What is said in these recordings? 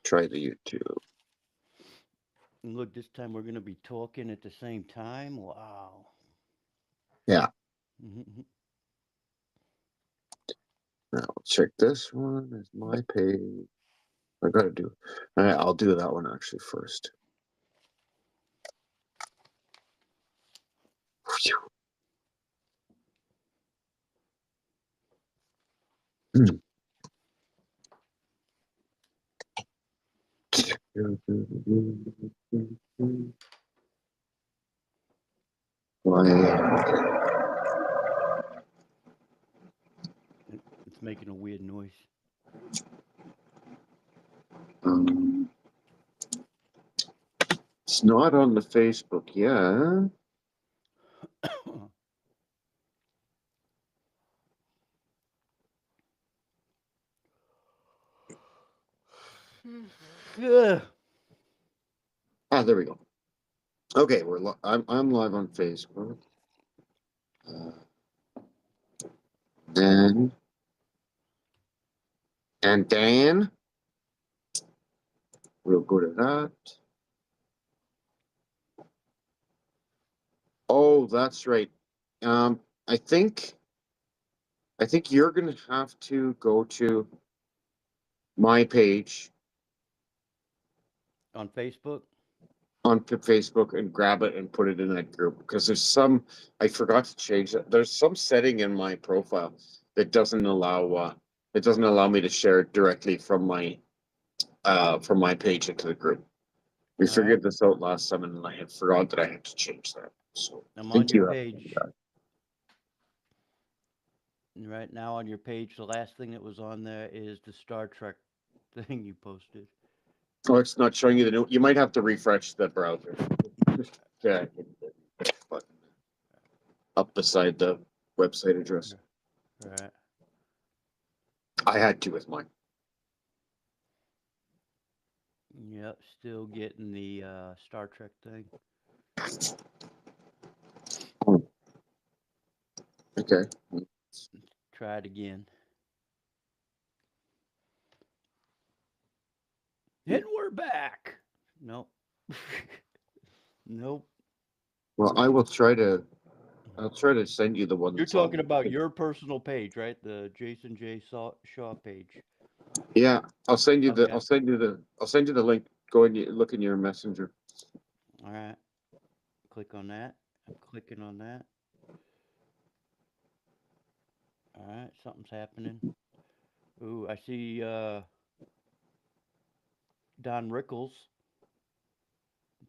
try the YouTube. And look, this time we're going to be talking at the same time. Wow. Yeah. Mhm. Now check this one as my page. I gotta do. I'll do that one actually first. Phew. Hmm. Why? It's making a weird noise. Um, it's not on the Facebook yet. Ugh. Ah, there we go. Okay, I'm live on Facebook. Uh, then and Dan, we'll go to that. Oh, that's right. Um, I think I think you're gonna have to go to my page On Facebook? on Facebook and grab it and put it in that group because there's some I forgot to change that. There's some setting in my profile that doesn't allow me to share it directly from my page into the group. We All right. figured this out last time and I had forgot that I had to change that. So I'm on thank your you. page. Right now on your page, the last thing that was on there is the Star Trek thing you posted. Oh, it's not showing you the new. You might have to refresh the browser. Yeah, button up beside the website address. Right. I had to with mine. Yep, still getting the Star Trek thing. Oh, okay. Try it again. And we're back. Nope. Nope. Well, I'll try to send you the one You're that's on. talking about your personal page, right? The Jason J. Shaw page. Yeah, Okay. I'll send you the link. Go and look in your messenger. All right. Click on that. I'm clicking on that. All right. Something's happening. Ooh, I see Don Rickles,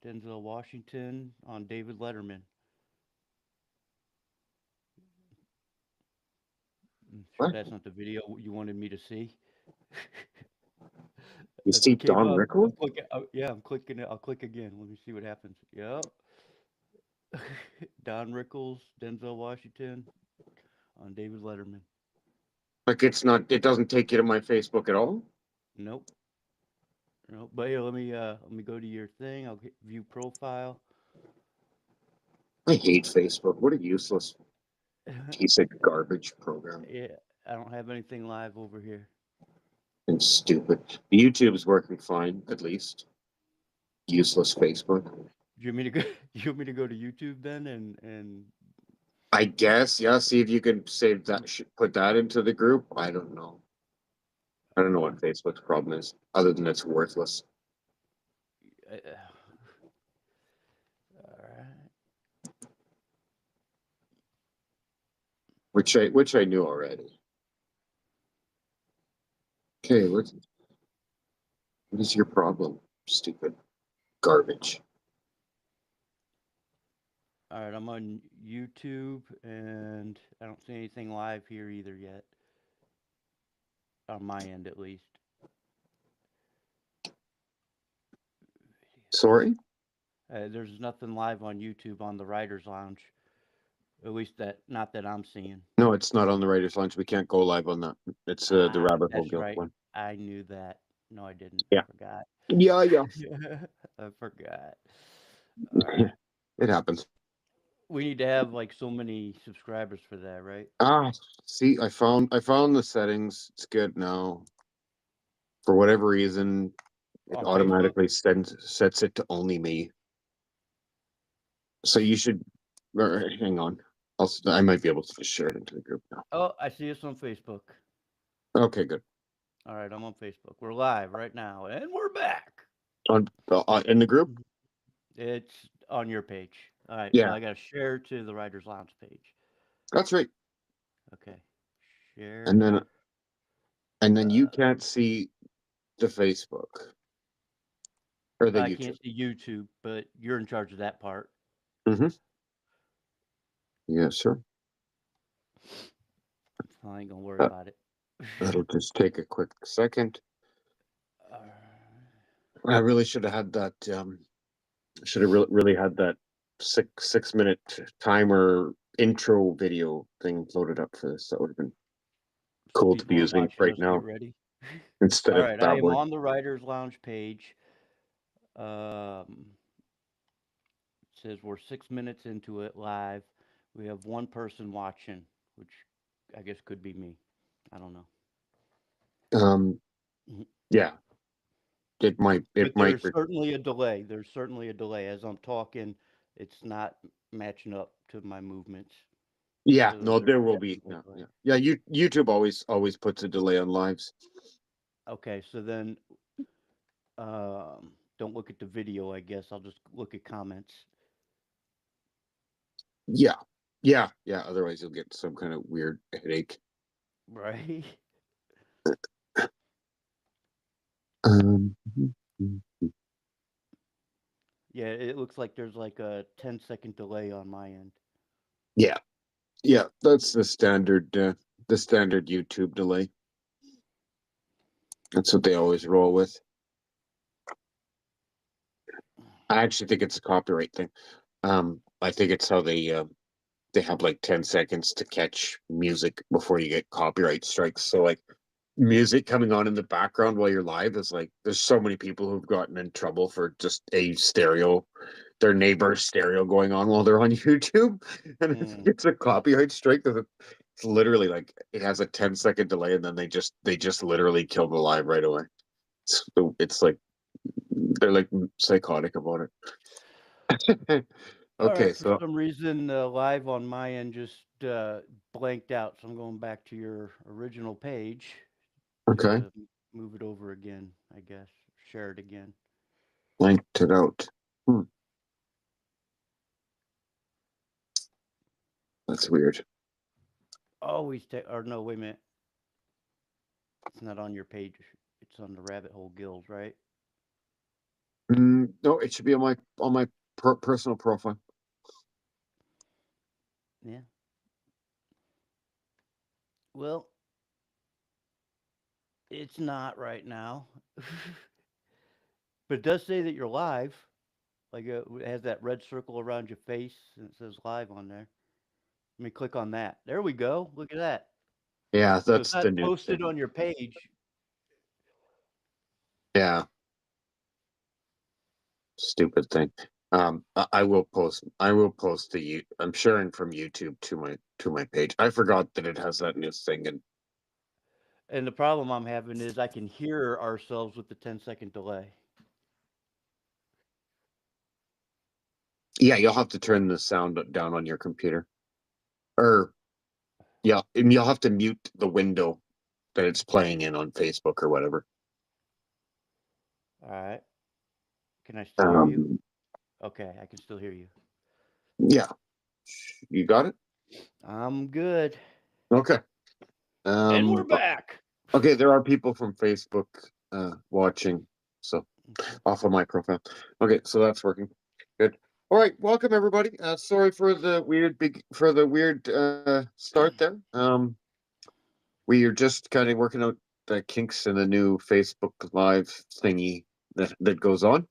Denzel Washington on David Letterman. Sure, What? that's not the video you wanted me to see. You If see it came Don up, I'm Rickles? clicking. Yeah, I'm clicking it. I'll click again. Let me see what happens. Yep. Don Rickles, Denzel Washington on David Letterman. Like it's not. It doesn't take you to my Facebook at all. Nope. Nope. But here, let me go to your thing. I'll hit view profile. I hate Facebook. What a useless piece of garbage program Yeah, I don't have anything live over here. and stupid. The YouTube's working fine, at least. Useless Facebook. Do you want me to go? You want me to go to YouTube then and I guess. Yeah. See if you can save that. Put that into the group. I don't know. I don't know what Facebook's problem is, other than it's worthless, all right. which I knew already. Okay, what is your problem? Stupid garbage. All right, I'm on YouTube and I don't see anything live here either yet. On my end at least. Sorry? There's nothing live on YouTube on the Writers Lounge. At least that not that I'm seeing. No, it's not on the Writer's Lunch. We can't go live on that. It's the Ah, Rabbit Hole that's Guild right. one. I knew that. No, I didn't. I Yeah. forgot. Yeah, yeah. I forgot. All right. It happens. We need to have like so many subscribers for that, right? Ah, see, I found the settings. It's good now. For whatever reason, It On Facebook? automatically sets it to only me. So you should, hang on. I might be able to just share it into the group now. Oh, I see us on Facebook. Okay, good. All right, I'm on Facebook. We're live right now, and we're back. On in the group? It's on your page. All right, Yeah. so I got to share to the Writers Lounge page. That's right. Okay, share. And then you can't see the Facebook or the I YouTube. can't see YouTube, but you're in charge of that part. Mm-hmm. Yes, sir. I ain't gonna worry about it. That'll just take a quick second. I really should have had that. Should have really had that 6 minute timer intro video thing loaded up for this. That would have been cool to be People are using watching right us now get ready. instead All of right, I am babbling. on the Writers Lounge page. It says we're 6 minutes into it live. We have one person watching, which I guess could be me. I don't know. Yeah. It might. But there's certainly a delay. There's certainly a delay. As I'm talking, it's not matching up to my movements. Yeah, So no, there will be. definitely a No, delay. yeah. YouTube always puts a delay on lives. Okay, so then don't look at the video, I guess. I'll just look at comments. Yeah. Otherwise, you'll get some kind of weird headache. Right. Yeah, it looks like there's like a 10-second delay on my end. Yeah, that's the standard YouTube delay. That's what they always roll with. I actually think it's a copyright thing. I think it's how they have like 10 seconds to catch music before you get copyright strikes. So like music coming on in the background while you're live is like, there's so many people who've gotten in trouble for just their neighbor's stereo going on while they're on YouTube. And it's a copyright strike because it's literally like it has a 10-second delay and then they just literally kill the live right away. So it's like they're like psychotic about it. Okay, right, so for some reason, live on my end just blanked out. So I'm going back to your original page. okay, To move it over again, I guess. Share it again. blanked it out. That's weird. Oh, or no, wait a minute. It's not on your page. It's on the Rabbit Hole Guild, right? No, it should be on my personal profile. Yeah. Well, it's not right now. But it does say that you're live. Like it has that red circle around your face and it says live on there. Let me click on that. There we go. Look at that. Yeah, So that's it's not the new posted thing. on your page. Yeah. Stupid thing. I will post I'm sharing from YouTube to my page. I forgot that it has that new thing. And the problem I'm having is I can hear ourselves with the 10-second delay. Yeah, you'll have to turn the sound down on your computer. And you'll have to mute the window that it's playing in on Facebook or whatever. All right. Can I still hear you? Okay, I can still hear you. Yeah. You got it? I'm good. Okay. And we're back. Okay, there are people from Facebook watching, so off of my profile. Okay, so that's working. Good. All right, welcome everybody. Sorry for the weird start there. We are just kind of working out the kinks in the new Facebook Live thingy that goes on.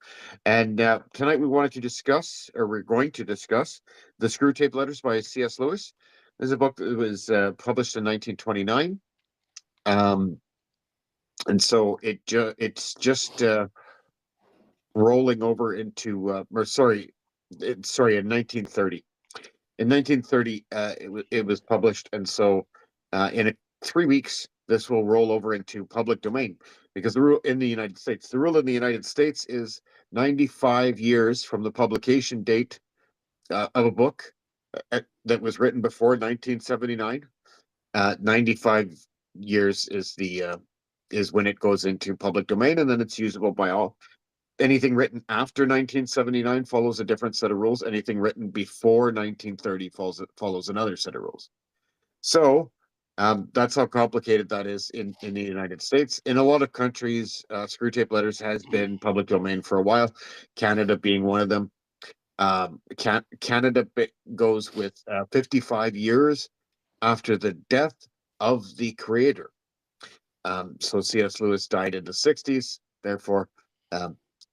And tonight we're going to discuss The Screwtape Letters by C.S. Lewis. This is a book that was published in 1929. And so it's just rolling over into in 1930. In 1930, it was published, and so in 3 weeks, this will roll over into public domain because the rule in the United States, the rule in the United States is 95 years from the publication date of a book that was written before 1979. 95 years is when it goes into public domain, and then it's usable by all. Anything written after 1979 follows a different set of rules. Anything written before 1930 follows another set of rules. So that's how complicated that is in the United States. In a lot of countries, Screwtape Letters has been public domain for a while, Canada being one of them. Canada goes with 55 years after the death of the creator. So C.S. Lewis died in the 60s, therefore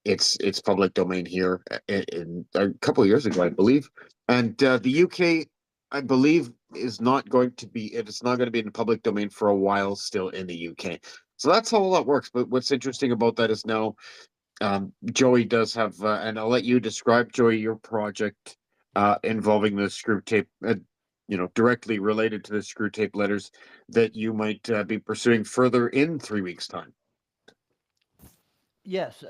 it's public domain here in a couple of years ago, I believe. And the UK, I believe, is not going to be, it's not going to be in public domain for a while still in the UK. So that's how all that works. But what's interesting about that is now Joey does have, and I'll let you describe, Joey, your project involving the Screwtape, directly related to the Screwtape Letters that you might be pursuing further in 3 weeks' time. Yes,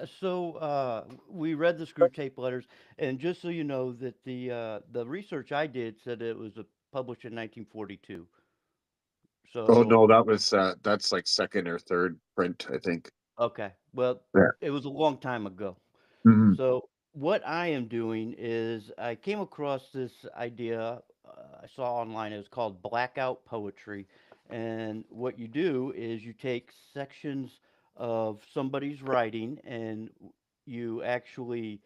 we read the screw tape letters, and just so you know that the research I did said it was published in 1942. Oh no, So that's like second or third print, I think. okay, well, Yeah. it was a long time ago. Mhm. So what I am doing is I came across this idea I saw online. It was called blackout poetry, and what you do is you take sections of somebody's writing and you actually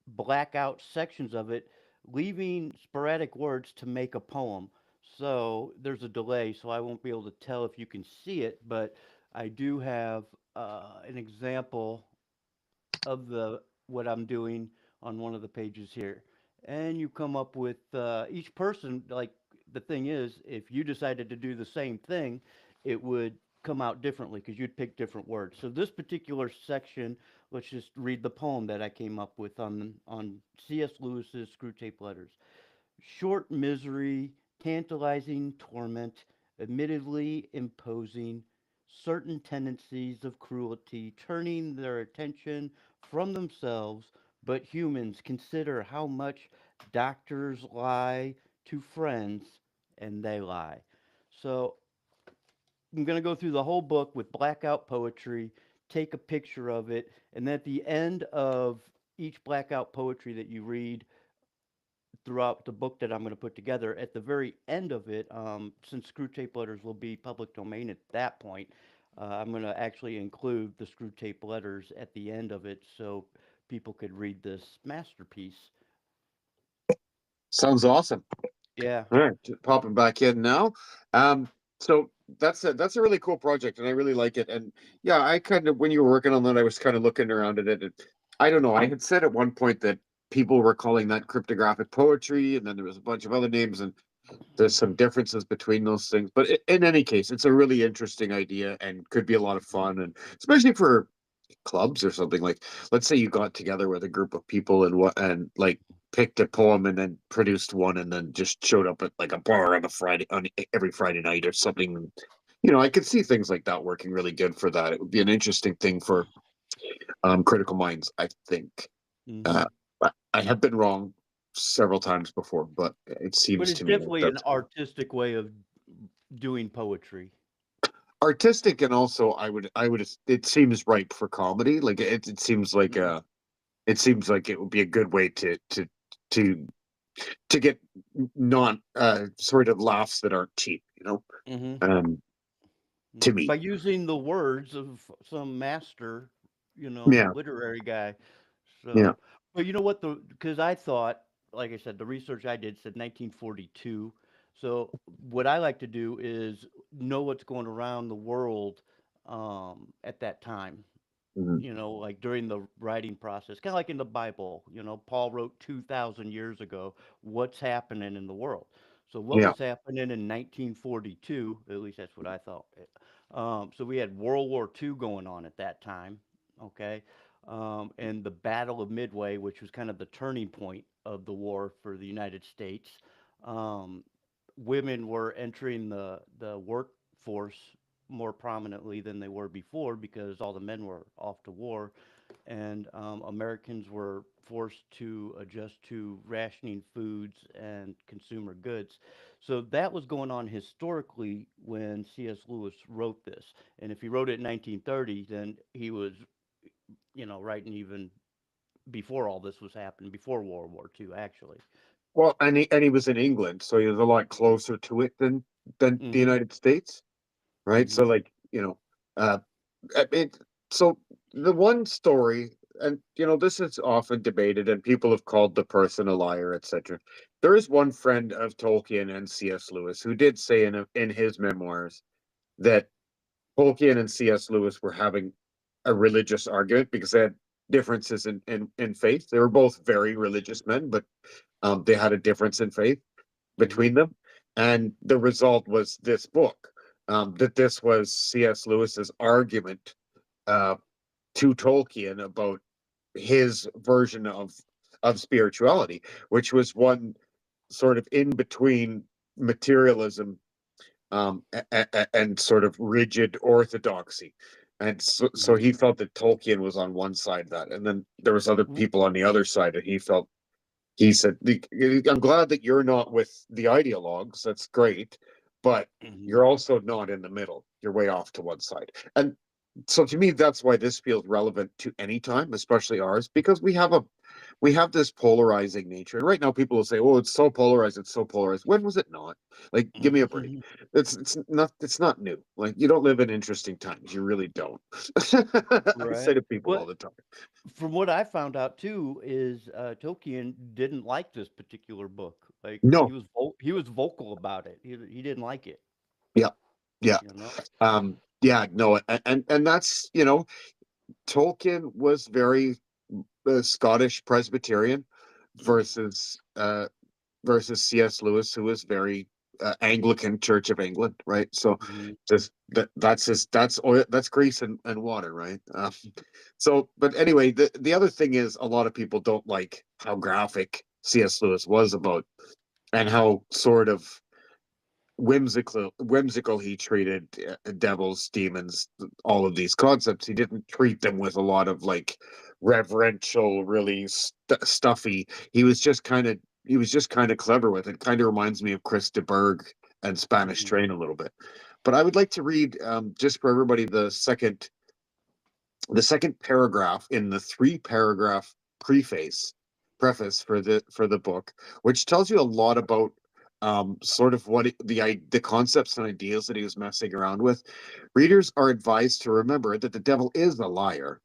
black out sections of it, leaving sporadic words to make a poem. So there's a delay, so I won't be able to tell if you can see it, but I do have an example of the what I'm doing on one of the pages here. And you come up with each person, like the thing is, if you decided to do the same thing, it would come out differently because you'd pick different words. So this particular section, let's just read the poem that I came up with on C.S. Lewis's Screwtape Letters. Short misery, tantalizing torment, admittedly imposing, certain tendencies of cruelty, turning their attention from themselves, but humans consider how much doctors lie to friends and they lie. So I'm going to go through the whole book with blackout poetry, take a picture of it, and at the end of each blackout poetry that you read, throughout the book that I'm going to put together. At the very end of it, since Screwtape Letters will be public domain at that point, I'm going to actually include the Screwtape Letters at the end of it so people could read this masterpiece. Sounds awesome. Yeah. All right, popping back in now. So that's a really cool project, and I really like it. And yeah, I kind of, when you were working on that, I was kind of looking around at it. And I don't know. I had said at one point that people were calling that cryptographic poetry, and then there was a bunch of other names, and there's some differences between those things. But in any case, it's a really interesting idea and could be a lot of fun, and especially for clubs or something. Like, let's say you got together with a group of people and like picked a poem and then produced one and then just showed up at like a bar on every Friday night or something. I could see things like that working really good for that. It would be an interesting thing for Critical Minds, I think. Hmm. uh I have been wrong several times before, but it But seems it's to me like definitely an that's artistic way of doing poetry. artistic. And also I would it seems ripe for comedy. Like it seems like Hmm. it would be a good way to to get non sort of laughs that aren't cheap, Hmm. um to By me. using the words of some master, Yeah, literary guy. yeah. So, but you know what? Because I thought, like I said, the research I did said 1942. So, what I like to do is know what's going around the world at that time. Mhm. Like during the writing process, kind of like in the Bible. Paul wrote 2,000 years ago. What's happening in the world? So, what Yeah. was happening in 1942? At least that's what I thought. So we had World War II going on at that time, okay, and the Battle of Midway, which was kind of the turning point of the war for the United States. Um, Women were entering the workforce more prominently than they were before because all the men were off to war, and Americans were forced to adjust to rationing foods and consumer goods. So that was going on historically when C.S. Lewis wrote this. And if he wrote it in 1930, then he was, writing even before all this was happening, before World War II, actually. Well, and he was in England, so he was a lot closer to it than the Mm-hmm. United States, right? So Mm-hmm. like, uh it so the one story, and this is often debated and people have called the person a liar, etc. There is one friend of Tolkien and C.S. Lewis who did say in his memoirs that Tolkien and C.S. Lewis were having a religious argument because they had differences in faith. They were both very religious men, but they had a difference in faith Mm-hmm. between them. And the result was this book, that this was C.S. Lewis's argument uh, to Tolkien about his version of spirituality, which was one sort of in between materialism, and sort of rigid orthodoxy. And so Mm-hmm. he felt that Tolkien was on one side of that, and then there was other people on the other side, and he said, I'm glad that you're not with the ideologues. That's great. But Mm-hmm. you're also not in the middle. You're way off to one side. And so to me, that's why this feels relevant to any time, especially ours, because we have this polarizing nature. And right now people will say, oh, it's so polarized, it's so polarized. When was it not? Like, give me a break. Mm-hmm. It's not new. Like, you don't live in interesting times. You really don't. I say Right. to people all Well, the time. from what I found out too is Tolkien didn't like this particular book. Like No. he was vocal about it. He didn't like it. Yeah. Yeah. You know. Yeah, no, and that's, Tolkien was very Scottish Presbyterian versus C.S. Lewis, who was very Anglican Church of England, right? So Mm-hmm. just that's oil, that's grease and water, right? So, but anyway, the other thing is a lot of people don't like how graphic C.S. Lewis was about, and how sort of whimsical he treated devils, demons, all of these concepts. He didn't treat them with a lot of like reverential, really stuffy. He was just kind of clever with it. Kind of reminds me of Chris de Burgh and Spanish Mm-hmm. Train a little bit. But I would like to read, just for everybody, the second paragraph in the three-paragraph preface for the book, which tells you a lot about sort of the concepts and ideas that he was messing around with. Readers are advised to remember that the devil is a liar.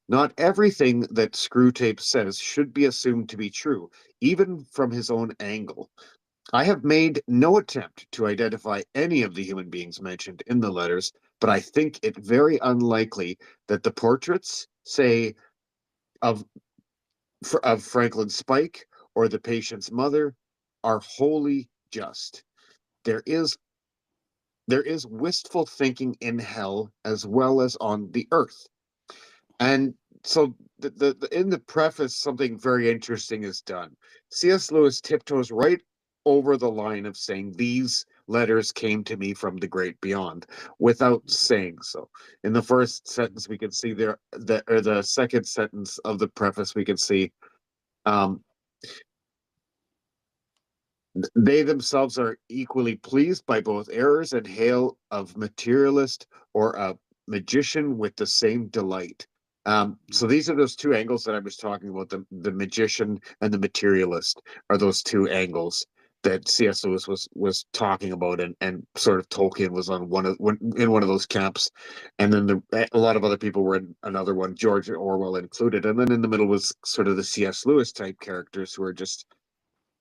Not everything that Screwtape says should be assumed to be true, even from his own angle. I have made no attempt to identify any of the human beings mentioned in the letters, but I think it very unlikely that the portraits, say, of Franklin Spike or the patient's mother, are wholly just. There is there is wistful thinking in hell as well as on the earth. And so in the preface, something very interesting is done. C.S. Lewis tiptoes right over the line of saying these letters came to me from the great beyond without saying so. In the first sentence, we can see there that, or the second sentence of the preface, we can see, um, they themselves are equally pleased by both errors and hail of materialist or a magician with the same delight. So these are those two angles that I was talking about. The magician and the materialist are those two angles that C.S. Lewis was talking about, and sort of Tolkien was on in one of those camps, and then a lot of other people were in another one, George Orwell included, and then in the middle was sort of the C.S. Lewis type characters who are just,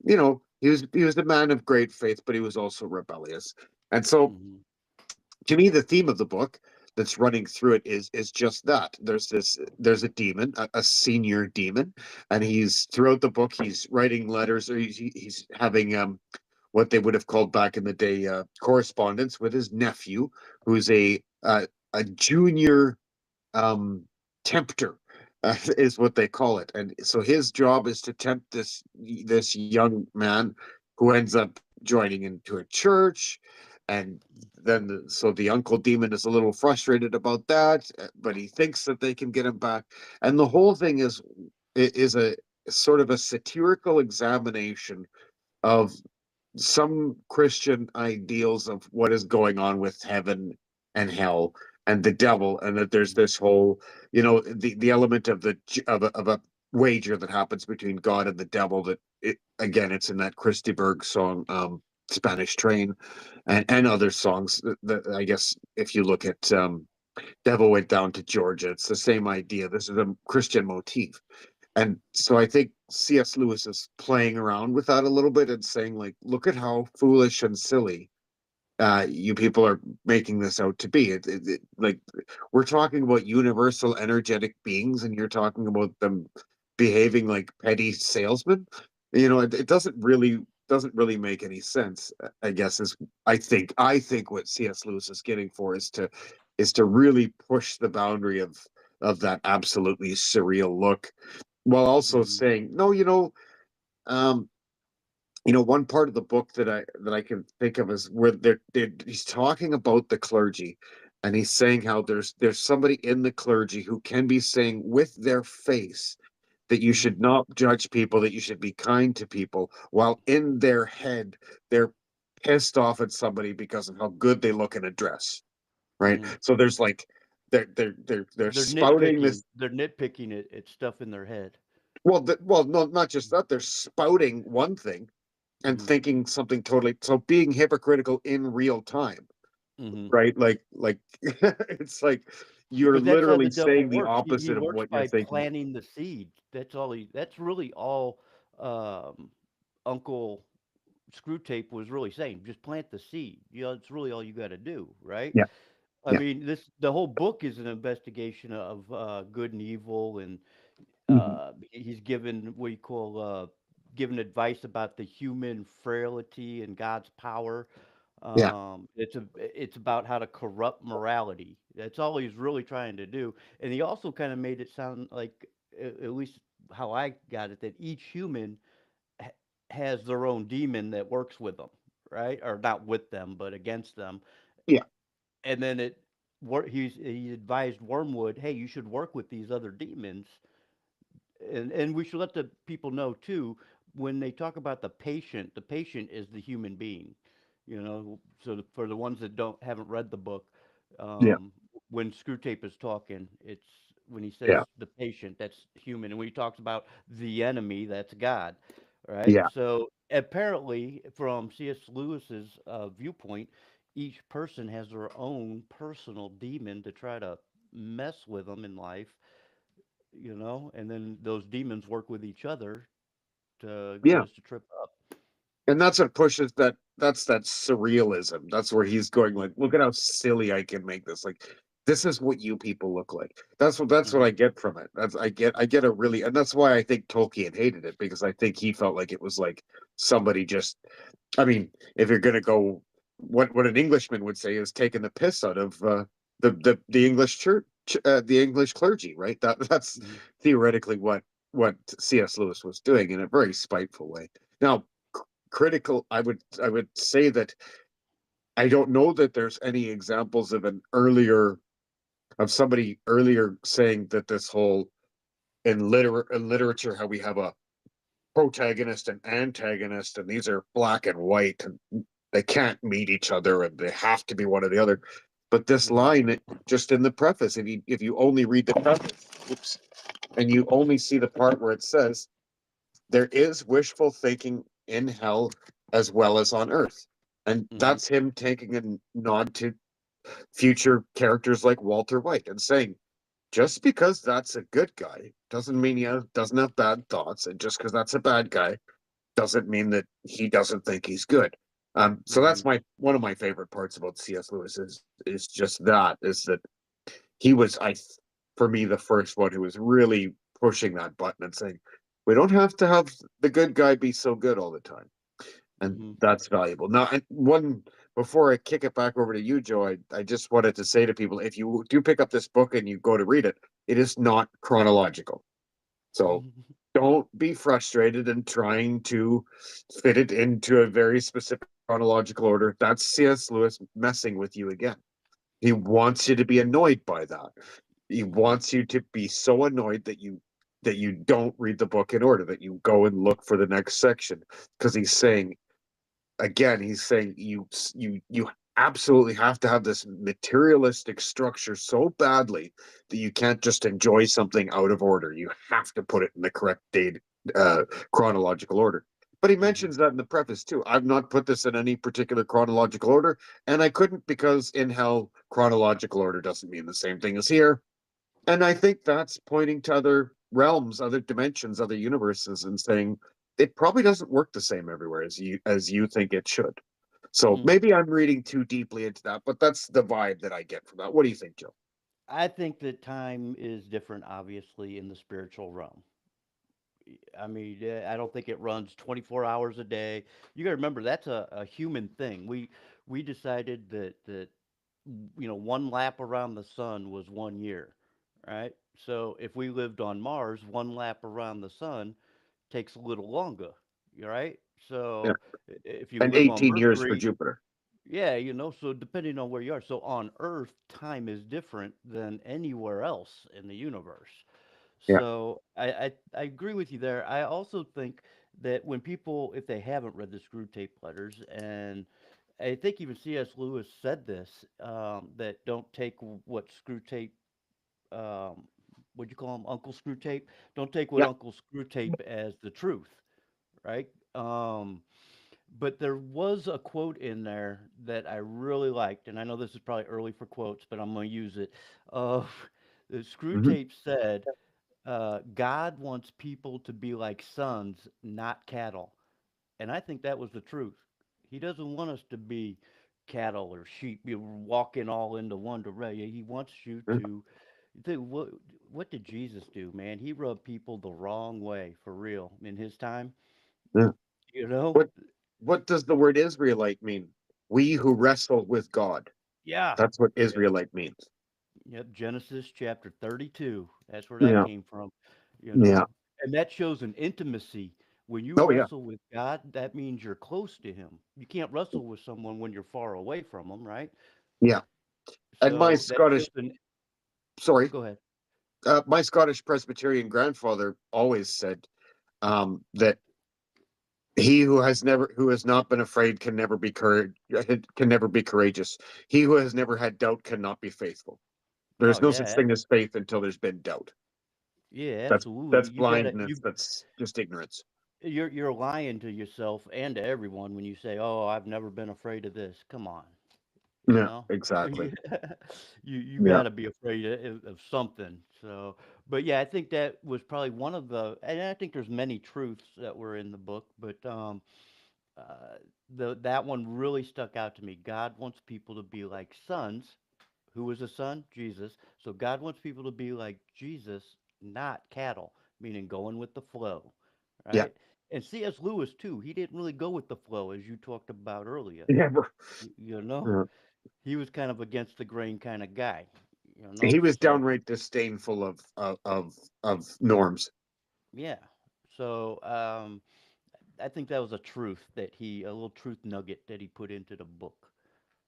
he was the man of great faith, but he was also rebellious. And so, Mm-hmm. to me, the theme of the book that's running through it is just that. There's a demon, a senior demon, and he's throughout the book he's writing letters, or he's having what they would have called back in the day correspondence with his nephew, who's a junior um, tempter, is what they call it. And so his job is to tempt this young man, who ends up joining into a church, And then so the uncle demon is a little frustrated about that, but he thinks that they can get him back. And the whole thing is a sort of a satirical examination of some Christian ideals of what is going on with heaven and hell and the devil, and that there's this whole, the element of a wager that happens between God and the devil. That it's in that Christy Berg song, Spanish Train, and other songs. That I guess if you look at Devil Went Down to Georgia, it's the same idea. This is a Christian motif. And so I think C.S. Lewis is playing around with that a little bit and saying, like, look at how foolish and silly you people are making this out to be. Like, we're talking about universal energetic beings, and you're talking about them behaving like petty salesmen. It doesn't really make any sense. I guess is I think what C.S. Lewis is getting for is to really push the boundary of that absolutely surreal look, while also Mhm. saying, no, um, one part of the book that I can think of is where he's talking about the clergy, and he's saying how there's somebody in the clergy who can be saying with their face that you Mhm. should not judge people, that you should be kind to people, while in their head they're pissed off at somebody because of how good they look in a dress, right? Mhm. So there's like they're They're spouting nitpicking. this. They're nitpicking at stuff in their head. Well, no, not just that. They're spouting one thing and Mhm. thinking something totally. So being hypocritical in real time, Mhm. right? Like it's like you're But that's how literally the devil saying the works. He opposite of works what you're by thinking. planting the seed. That's really all um, Uncle Screw Tape was really saying. Just plant the seed. It's really all you got to do, right? Yeah, I yeah. mean, the whole book is an investigation of good and evil, and Mhm. he's given what you call given advice about the human frailty and God's power. Yeah, It's about how to corrupt morality. That's all he's really trying to do. And he also kind of made it sound like, at least how I got it, that each human ha- has their own demon that works with them, right? Or not with them, but against them. yeah, And then he advised Wormwood, hey, you should work with these other demons, and we should let the people know too, when they talk about the patient is the human being, so for the ones that don't haven't read the book, yeah, um, when Screwtape is talking, it's when he yeah, says the patient, that's human, and when he talks about the enemy, that's God, right? yeah, So apparently from C.S. Lewis's viewpoint, each person has their own personal demon to try to mess with them in life, and then those demons work with each other to get yeah. us to trip up. And that's what pushes that. That's that surrealism. That's where he's going. Like, look at how silly I can make this. Like, this is what you people look like. That's what I Mhm. get from it. I get a really, and that's why I think Tolkien hated it, because I think he felt like it was like somebody just. I mean, if you're gonna go, what an Englishman would say is taking the piss out of the English church, the English clergy, right? That's Mhm. theoretically what C.S. Lewis was doing in a very spiteful way. Now, critical, I would say that I don't know that there's any examples of somebody earlier saying that this whole in literature, how we have a protagonist and antagonist, and these are black and white, and they can't meet each other, and they have to be one or the other. But this Mhm. line, just in the preface, if you only read the preface, oops, and you only see the part where it says there is wishful thinking in hell as well as on earth. And Mhm. that's him taking a nod to future characters like Walter White and saying, just because that's a good guy doesn't mean doesn't have bad thoughts. And just because that's a bad guy doesn't mean that he doesn't think he's good. So that's Mhm. one of my favorite parts about C.S. Lewis is just that, is that he was, for me, the first one who was really pushing that button and saying, we don't have to have the good guy be so good all the time. And Mhm. that's valuable. Now, and one before I kick it back over to you, Joe, I just wanted to say to people, if you do pick up this book and you go to read it, it is not chronological. So don't be frustrated in trying to fit it into a very specific chronological order, that's C.S. Lewis messing with you again. He wants you to be annoyed by that. He wants you to be so annoyed that you don't read the book in order, that you go and look for the next section, because he's saying you absolutely have to have this materialistic structure so badly that you can't just enjoy something out of order. You have to put it in the correct date, chronological order. But he mentions that in the preface too. I've not put this in any particular chronological order, and I couldn't, because in hell, chronological order doesn't mean the same thing as here. And I think that's pointing to other realms, other dimensions, other universes, and saying it probably doesn't work the same everywhere as you think it should. So Mhm. maybe I'm reading too deeply into that, but that's the vibe that I get from that. What do you think, Joe? I think that time is different, obviously, in the spiritual realm. I mean, I don't think it runs 24 hours a day. You got to remember that's a human thing. We decided that one lap around the sun was 1 year, right? So if we lived on Mars, one lap around the sun takes a little longer, right? Yeah. So if you And live on 18 years for Mercury, Jupiter. yeah, so depending on where you are, so on Earth, time is different than anywhere else in the universe. Yeah. So I agree with you there. I also think that when people, if they haven't read the Screw Tape Letters, and I think even C.S. Lewis said this, that don't take what Screw Tape, what'd you call him, Uncle Screw Tape? Don't take what Yeah. Uncle Screw Tape as the truth, right? But there was a quote in there that I really liked, and I know this is probably early for quotes, but I'm going to use it. Uh, the Screw Hmm. Tape said, God wants people to be like sons, not cattle. And I think that was the truth. He doesn't want us to be cattle or sheep, walking all into one direction. He wants you Yeah. to think, what did Jesus do, man? He rubbed people the wrong way for real in his time, Yeah. you know? What what does the word Israelite mean? We who wrestle with God. Yeah. That's what Yep. Israelite means. Yep. Genesis chapter 32. That's where that Yeah. came from, you Yeah. know? And that shows an intimacy. When you Oh yeah. wrestle with God, that means you're close to Him. You can't wrestle with someone when you're far away from Him, right? Yeah. And my So that Scottish, shows an. sorry, Go ahead. my Scottish Presbyterian grandfather always said, that he who has not been afraid can never be courageous. He who has never had doubt cannot be faithful. Oh There's no such yeah, thing as faith until there's been doubt. yeah, That's absolutely. that's You gotta blindness. you That's just ignorance. you're lying to yourself and to everyone when you say, "Oh, I've never been afraid of this." Come on. You Yeah, know, exactly. you Yeah, got to be afraid of something. So, but yeah, I think that was probably one of the, and I think there's many truths that were in the book, but the that one really stuck out to me. God wants people to be like sons. Who was a son? Jesus. So God wants people to be like Jesus, not cattle, meaning going with the flow, yeah, right? And C.S. Lewis too. He didn't really go with the flow, as you talked about earlier. yeah. You know, Yeah. he was kind of against the grain kind of guy, He was So downright disdainful of norms. yeah, so I think that was a truth that a little truth nugget that he put into the book.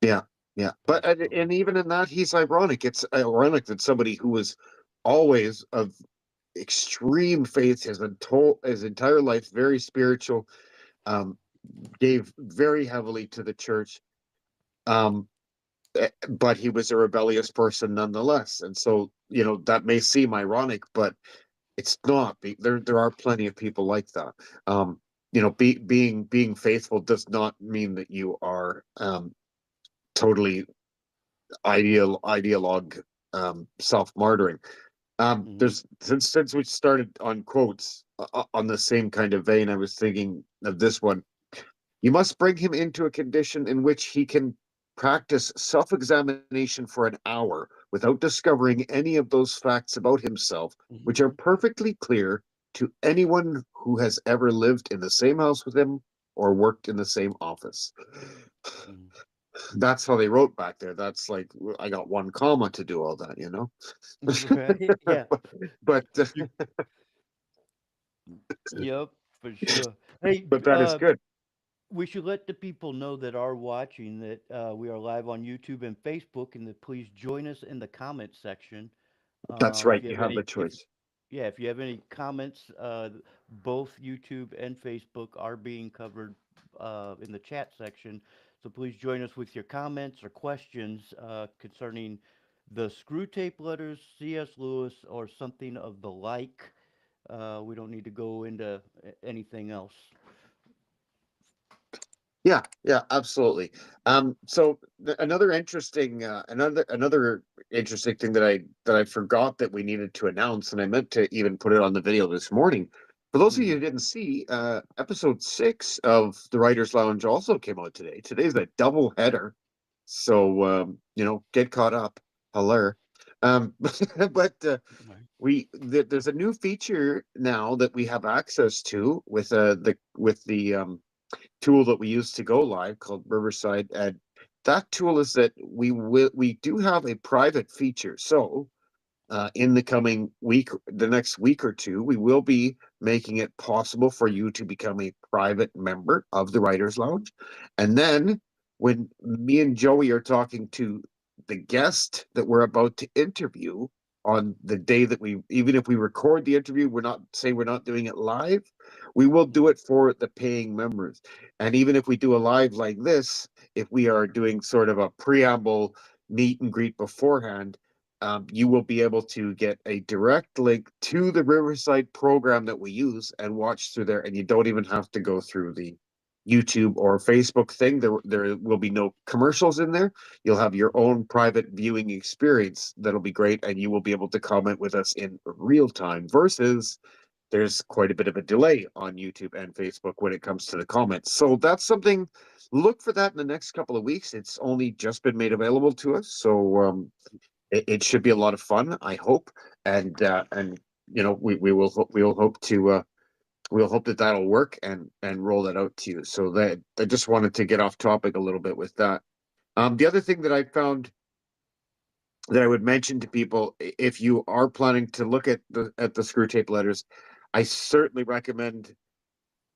Yeah, yeah. But So and even in that, he's ironic. It's ironic that somebody who was always of extreme faith his entire life, very spiritual, um, gave very heavily to the church. Um, but he was a rebellious person nonetheless. And so, that may seem ironic, but it's not. There are plenty of people like that. Being faithful does not mean that you are totally ideologue, self-martyring. mhm. There's since we started on quotes, on the same kind of vein, I was thinking of this one. You must bring him into a condition in which he can practice self-examination for an hour without discovering any of those facts about himself, which are perfectly clear to anyone who has ever lived in the same house with him or worked in the same office. Mhm. That's how they wrote back there. That's like, I got one comma to do all that. Right? Yeah. but You, yep, for sure. Hey, but that is good. We should let the people know that are watching that we are live on YouTube and Facebook, and that please join us in the comment section. That's If right. you You have have the any, if choice. yeah, if you have any comments, both YouTube and Facebook are being covered in the chat section. So please join us with your comments or questions concerning the screw tape letters, C.S. Lewis, or something of the like. We don't need to go into anything else. Yeah, yeah, absolutely. So another interesting thing that I forgot that we needed to announce, and I meant to even put it on the video this morning. For those of you Mhm. who didn't see, episode 6 of the Writers Lounge also came out today. Today's a double header, so get caught up. Hello. But Right. there's a new feature now that we have access to with the tool that we use to go live called Riverside. And that tool is that we do have a private feature. So in the next week or two, we will be making it possible for you to become a private member of the Writers Lounge. And then when me and Joey are talking to the guest that we're about to interview on the day that even if we record the interview, we're not doing it live, we will do Mhm. it for the paying members. And even if we do a live like this, if we are doing sort of a preamble meet and greet beforehand, you will be able to get a direct link to the Riverside program that we use and watch through there. And you don't even have to go through the YouTube or Facebook thing. There will be no commercials in there. You'll have your own private viewing experience that'll be great, and you will be able to comment with us in real time versus there's quite a bit of a delay on YouTube and Facebook when it comes to the comments. So that's something, look for that in the next couple of weeks. It's only just been made available to us. So it should be a lot of fun, I hope. And we will hope to we'll hope that that'll work and roll that out to you. So that I just wanted to get off topic a little bit with that. The other thing that I found that I would mention to people, if you are planning to look at the screw tape letters, I certainly recommend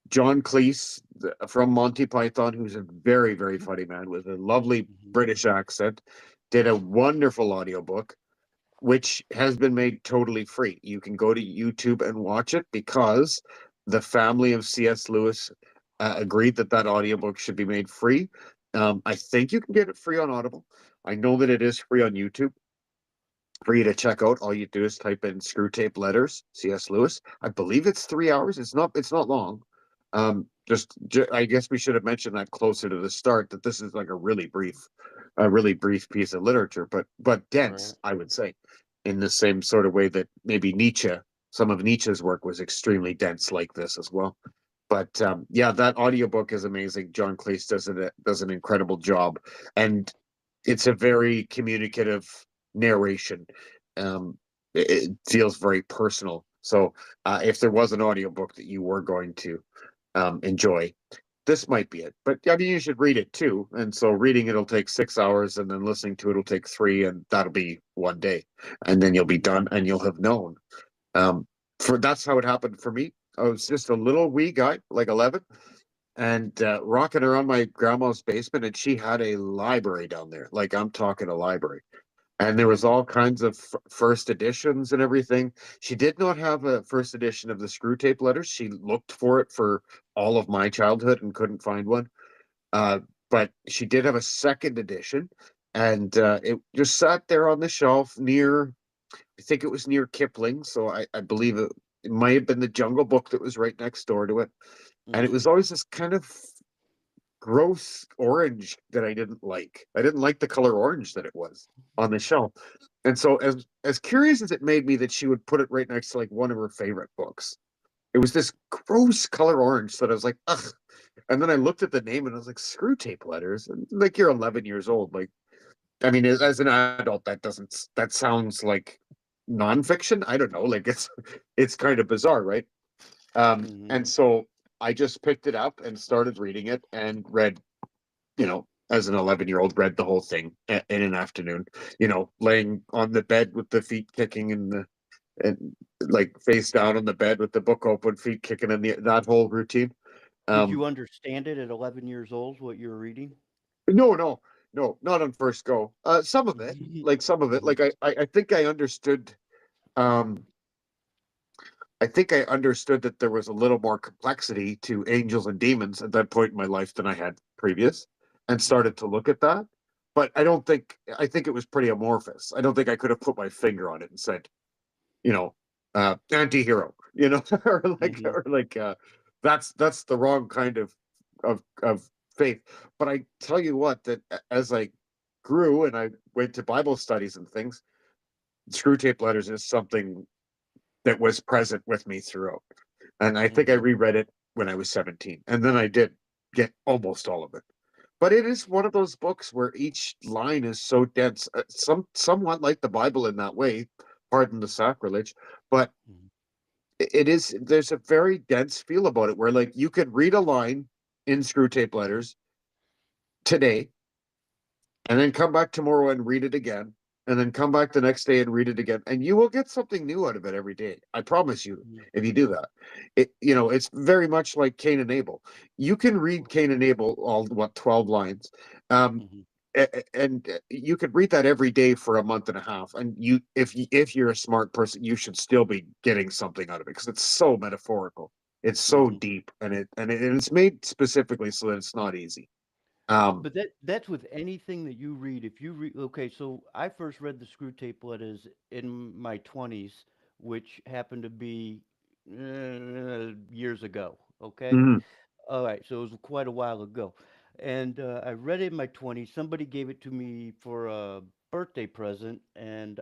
John Cleese from Monty Python, who's a very, very funny man with a lovely Mhm. British accent, did a wonderful audiobook, which has been made totally free. You can go to YouTube and watch it because the family of C.S. Lewis agreed that that audiobook should be made free. I think you can get it free on Audible. I know that it is free on YouTube for you to check out. All you do is type in screw tape letters, C.S. Lewis. I believe it's 3 hours. It's not long. I guess we should have mentioned that closer to the start, that this is like a really brief piece of literature, but dense, Right. I would say, in the same sort of way that maybe some of Nietzsche's work was extremely dense like this as well. But yeah, that audiobook is amazing. John Cleese does an incredible job, and it's a very communicative narration. Um, it feels very personal. So if there was an audiobook that you were going to enjoy, this might be it. But I mean, you should read it too. And so reading it'll take 6 hours, and then listening to it'll take three, and that'll be one day, and then you'll be Mhm. done, and you'll have known. Um, for That's how it happened for me. I was just a little wee guy, like 11, and rocking around my grandma's basement, and she had a library down there. Like I'm talking a library, and there was Mhm. all kinds of first editions and everything. She did not have a first edition of the screw tape letters. She looked for it for all of my childhood and couldn't find one. Uh, but she did have a second edition, and it just sat there on the shelf near. I think it was near Kipling, so I believe it might have been the Jungle Book that was right next door to it. And it Mhm. was always this kind of gross orange that I didn't like. I didn't like the color orange that it was on the shelf. And so as curious as it made me that she would put it right next to like one of her favorite books, it was this gross color orange that I was like, ugh. And then I looked at the name and I was like, screw tape letters. And like you're 11 years old. Like, I mean, as an adult, that sounds like nonfiction. I don't know. Like it's kind of bizarre, right? Mhm. And so I just picked it up and started reading it and read, as an 11-year-old, read the whole thing in an afternoon, laying on the bed with the feet kicking and like face down on the bed with the book open, feet kicking in that whole routine. Did Um, you understand it at 11 years old, what you were reading? no, no, no, not on first go. Some of it, like some of it, Mhm, like I think I understood. Um, I think I understood that there was a little more complexity to angels and demons at that point in my life than I had previous, and mhm, started to look at that. But I think it was pretty amorphous. I don't think I could have put my finger on it and said, you know, anti-hero, mhm, or like that's the wrong kind of faith. But I tell you what, that as I grew and I went to Bible studies and things, Screw Tape Letters is something that was present with me throughout. And I think I mhm, reread it when I was 17. And then I did get almost all of it. But it is one of those books where each line is so dense, somewhat like the Bible in that way, pardon the sacrilege, but mhm, it is there's a very dense feel about it where like you could read a line in Screw Tape Letters today and then come back tomorrow and read it again, and then come back the next day and read it again, and you will get something new out of it every day. I promise you, mhm, if you do that. It's very much like Cain and Abel. You can read Cain and Abel all what 12 lines, um, mhm, and you could read that every day for a month and a half, and if you're a smart person, you should still be getting something out of it because it's so metaphorical. It's so mhm. deep, and it's made specifically so that it's not easy. Um, But that's with anything that you read. If you read, okay, so I first read the Screw Tape Letters in my 20s, which happened to be years ago. Okay, mhm, all right, so it was quite a while ago, and I read it in my 20s. Somebody gave it to me for a birthday present, and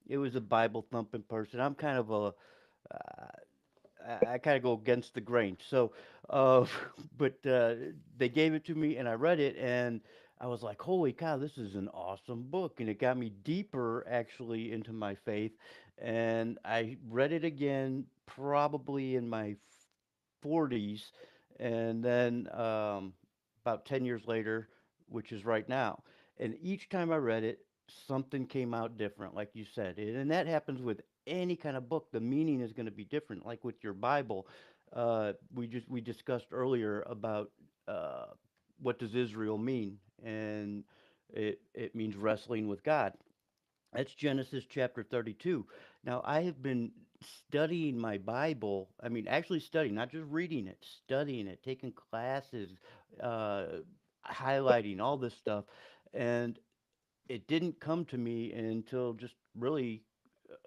it was a Bible thumping person. I'm kind of a I kind of go against the grain. So, uh, but they gave it to me and I read it and I was like, holy cow, this is an awesome book. And it got me deeper actually into my faith. And I read it again probably in my 40s. And then about 10 years later, which is right now. And each time I read it, something came out different, like you said. And that happens with any kind of book. The meaning is going to be different, like with your Bible. We discussed earlier about uh, what does Israel mean, and it means wrestling with God. That's Genesis chapter 32. Now, I have been studying my Bible. I mean, actually studying, not just reading it, studying it, taking classes, uh, highlighting all this stuff. And it didn't come to me until just really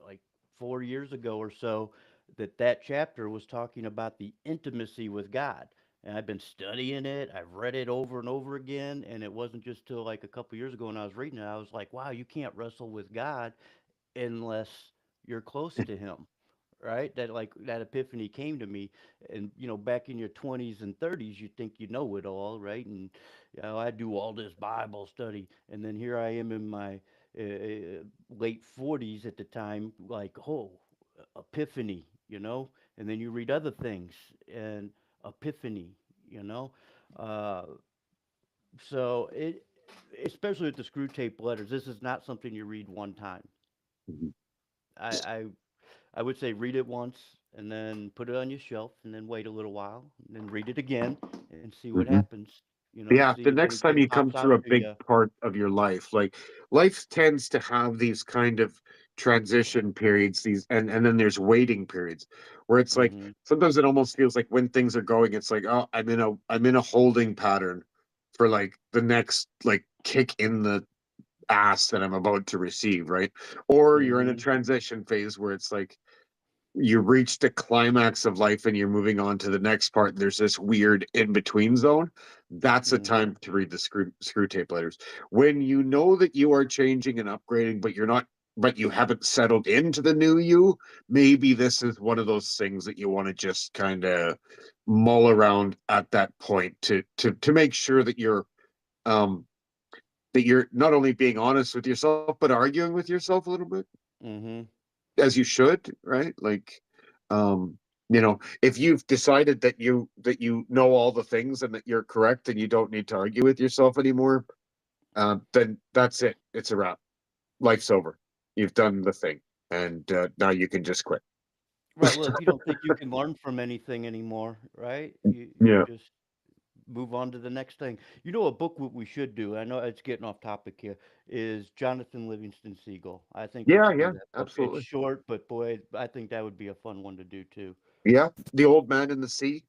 like 4 years ago or so that that chapter was talking about the intimacy with God. And I've been studying it. I've read it over and over again. And it wasn't just till like a couple years ago when I was reading it, I was like, wow, you can't wrestle with God unless you're close to Him, right? That like that epiphany came to me, and back in your 20s and 30s, you think you know it all, right? And I do all this Bible study, and then here I am in my late 40s at the time, like epiphany, and then you read other things and epiphany, you know. Uh, so especially with the Screw Tape Letters, this is not something you read one time. mhm. I, I I would say read it once and then put it on your shelf and then wait a little while and then read it again and see what Mhm. happens. Yeah, See the if next time anything you come pops out through a to big you. part of your life, like life tends to have these kind of transition periods, these and then there's waiting periods where it's like Hmm. sometimes it almost feels like when things are going, it's like, oh, I'm in a holding pattern for like the next like kick in the ass that I'm about to receive, right? Or you're in a Hmm. transition phase where it's like you reach the climax of life and you're moving on to the next part. There's this weird in between zone. That's a Hmm. time to read the screw tape letters. When you know that you are changing and upgrading, but you haven't settled into the new you, maybe this is one of those things that you want to just kind of mull around at that point to make sure um that you're not only being honest with yourself, but arguing with yourself a little bit Hmm. as you should, right? Like, um, if you've decided that you know all the things and that you're correct and you don't need to argue with yourself anymore, then that's it. It's a wrap. Life's over. You've done the thing, and now you can just quit. Right. Well, if you don't think you can learn from anything anymore, right? You Yeah. just move on to the next thing. You know, a book what we should do. I know it's getting off topic here. Is Jonathan Livingston Seagull. I think we Yeah, should do yeah, that book. It's absolutely. short, but boy, I think that would be a fun one to do too. Yeah, The Old Man in the Sea.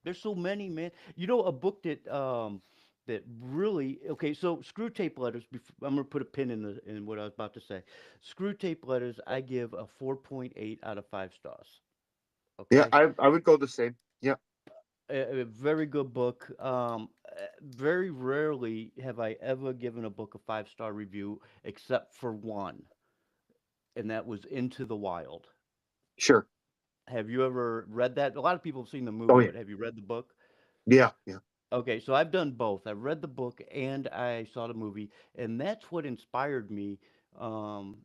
There's so many, man. You know, a book that really okay. So Screw Tape Letters. I'm gonna put a pin in what I was about to say. Screw Tape Letters. I give a 4.8 out of 5 stars. Yeah, Okay, I would go the same. Yeah, a very good book. Very rarely have I ever given a book a 5 star review, except for one, and that was Into the Wild. sure. Have you ever read that? A lot of people have seen the Oh movie, yeah, but have you read the book? yeah, yeah. Okay, so I've done both. I read the book and I saw the movie, and that's what inspired me um,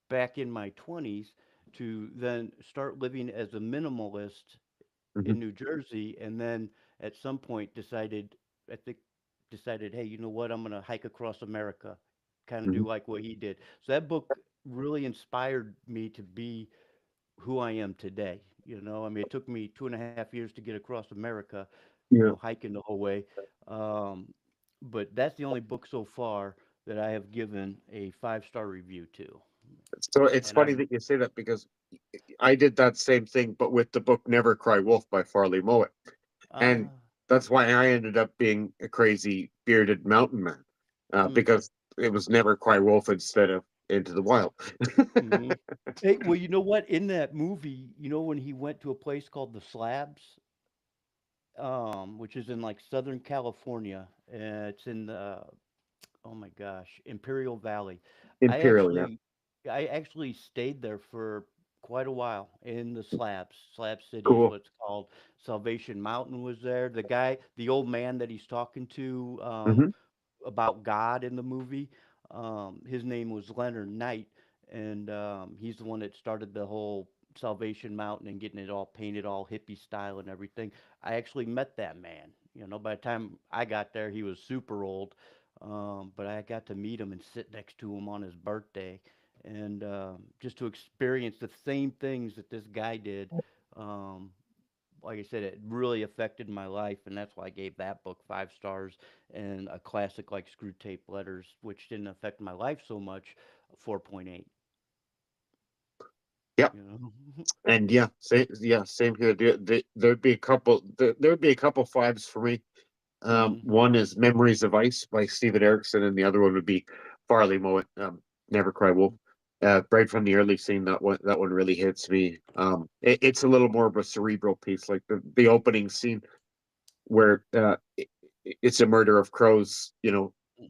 back in my 20s to then start living as a minimalist Hmm. in New Jersey, and then at some point I think, decided, hey, you know what? I'm gonna hike across America, kind of do Hmm. like what he did. So that book really inspired me to be who I am today. You know, I mean, it took me 2.5 years to get across America, you Yeah. know, hiking the whole way. Um, but that's the only book so far that I have given a 5 star review to. So it's And I, funny that you say that because I did that same thing, but with the book Never Cry Wolf by Farley Mowat. And ah, that's why I ended up being a crazy bearded mountain man, mm, because it was Never Cry Wolf instead of Into the Wild. hmm. Hey, well, you know what? In that movie, you know, when he went to a place called the Slabs, which is in like Southern California, it's in the oh my gosh, Imperial Valley. I Imperial, yeah. actually I actually stayed there for quite a while in the Slabs. Slab City is Cool. what it's called. Salvation Mountain was there. The guy, the old man that he's talking to Hmm. about God in the movie, his name was Leonard Knight, and he's the one that started the whole Salvation Mountain and getting it all painted all hippie style and everything. I actually met that man. You know, by the time I got there, he was super old, but I got to meet him and sit next to him on his birthday, and just to experience the same things that this guy did. Um, like I said, it really affected my life, and that's why I gave that book 5 stars. And a classic like Screw Tape Letters, which didn't affect my life so much, 4.8. Yeah. You know. And yeah, same here. There'd be a couple. There'd be a couple fives for me. Hmm. One is Memories of Ice by Steven Erikson, and the other one would be Farley Mowat, Never Cry Wolf. Right from the early scene, that one really hits me. It's a little more of a cerebral piece, like the opening scene where it's a murder of crows,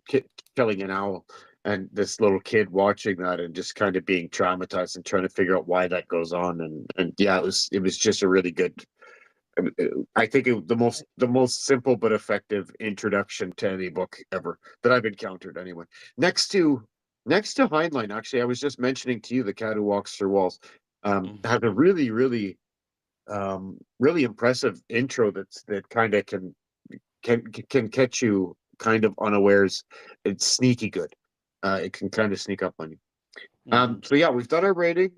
ki killing an owl, and this little kid watching that and just kind of being traumatized and trying to figure out why that goes on, and yeah, it was just a really good. I think the most simple but effective introduction to any book ever that I've encountered anyway. Next to next to Heinlein, actually, I was just mentioning to you The Cat Who Walks Through Walls. Has a really, really, really impressive intro that kind of can catch you kind of unawares. It's sneaky good. It can kind of sneak up on you. Hmm. So yeah, we've done our rating.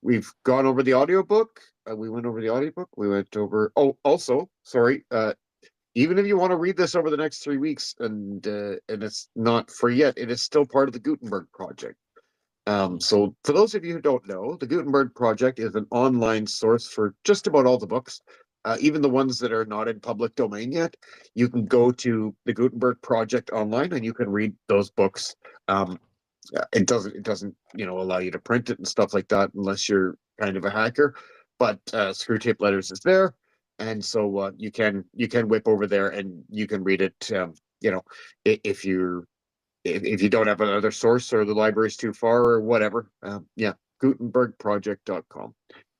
We've gone over the audiobook. We went over the audiobook. We went over. Oh, also, sorry. Even if you want to read this over the next 3 weeks, and it's not free yet, it is still part of the Gutenberg project. So for those of you who don't know, the Gutenberg Project is an online source for just about all the books, even the ones that are not in public domain yet. You can go to the Gutenberg Project online and you can read those books. Um, it doesn't allow you to print it and stuff like that unless you're kind of a hacker. But Screw Tape Letters is there, and so you can whip over there and you can read it. If you don't have another source or the library's too far or whatever. Yeah, gutenbergproject.com.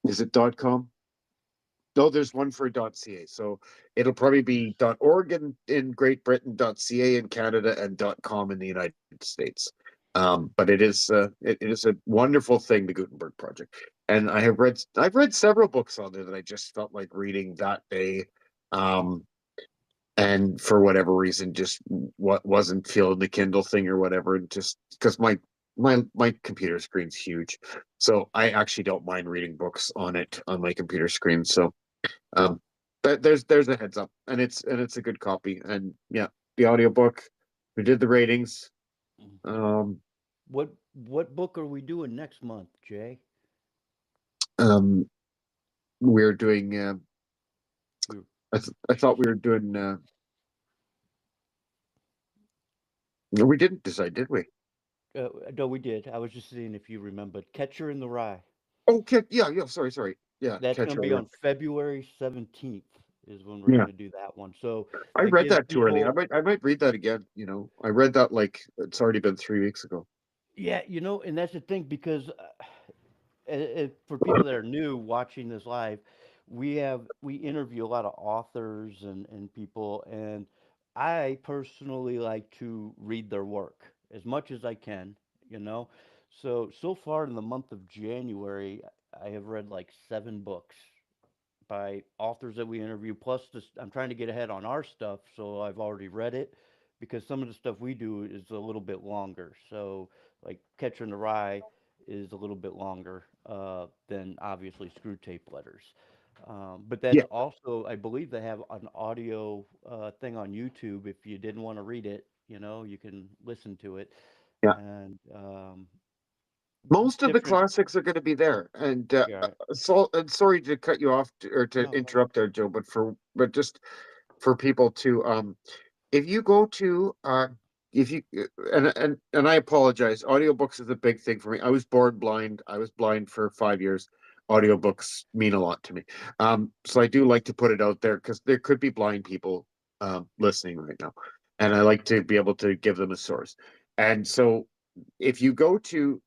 Is it .com? No, there's one for .ca. So it'll probably be .org in Great Britain, .ca in Canada, and .com in the United States. But it is a wonderful thing, the Gutenberg Project. And I've read several books on there that I just felt like reading that day. Um, and for whatever reason just what wasn't feeling the Kindle thing or whatever, and just because my computer screen's huge, so I actually don't mind reading books on it on my computer screen. So um, but there's a heads up, and it's a good copy, and yeah, the audiobook. We did the ratings. Mm. Um, What book are we doing next month, Jay? um, we're doing. You- I thought we were doing. No, we didn't decide, did we? no, we did. I was just seeing if you remembered. Catcher in the Rye. Okay, yeah, yeah. Sorry. Yeah, That's going Catch to be All. on February 17th is when we're Yeah, going to do that one. So I that read gives that too early. people, I might read that again. I read that like it's already been 3 weeks ago. yeah, and that's the thing because for people that are new watching this live, we interview a lot of authors and people, and I personally like to read their work as much as I can, you know. So far in the month of January, I have read like 7 books by authors that we interview. Plus, this, I'm trying to get ahead on our stuff, so I've already read it because some of the stuff we do is a little bit longer. So, like Catcher in the Rye is a little bit longer than obviously Screw Tape Letters. But that's Yeah, also, I believe they have an audio thing on YouTube. If you didn't want to read it, you can listen to it. yeah. And Most of the different, classics are going to be there, and yeah, sorry to cut you off or to no, interrupt there, Joe, but just for people to if you go to if you and I apologize, audiobooks is a big thing for me. I was born blind. I was blind for 5 years. Audiobooks mean a lot to me. So I do like to put it out there because there could be blind people listening right now, and I like to be able to give them a source. And so if you go to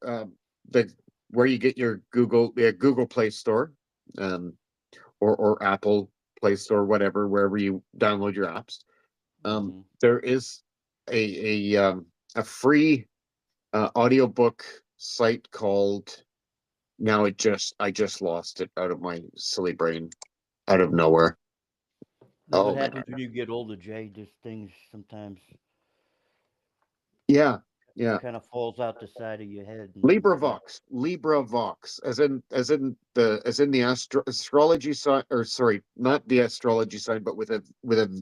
the where you get your Google Play Store, um, or Apple Play Store, whatever, wherever you download your apps, hmm there is a free audiobook site called I just lost it out of my silly brain, out of nowhere. that's what Oh happens man. when you get older, Jay. Just things sometimes Yeah, yeah. kind of falls out the side of your head, and then LibriVox, as in the astrology sign, or sorry, not the astrology sign, but with a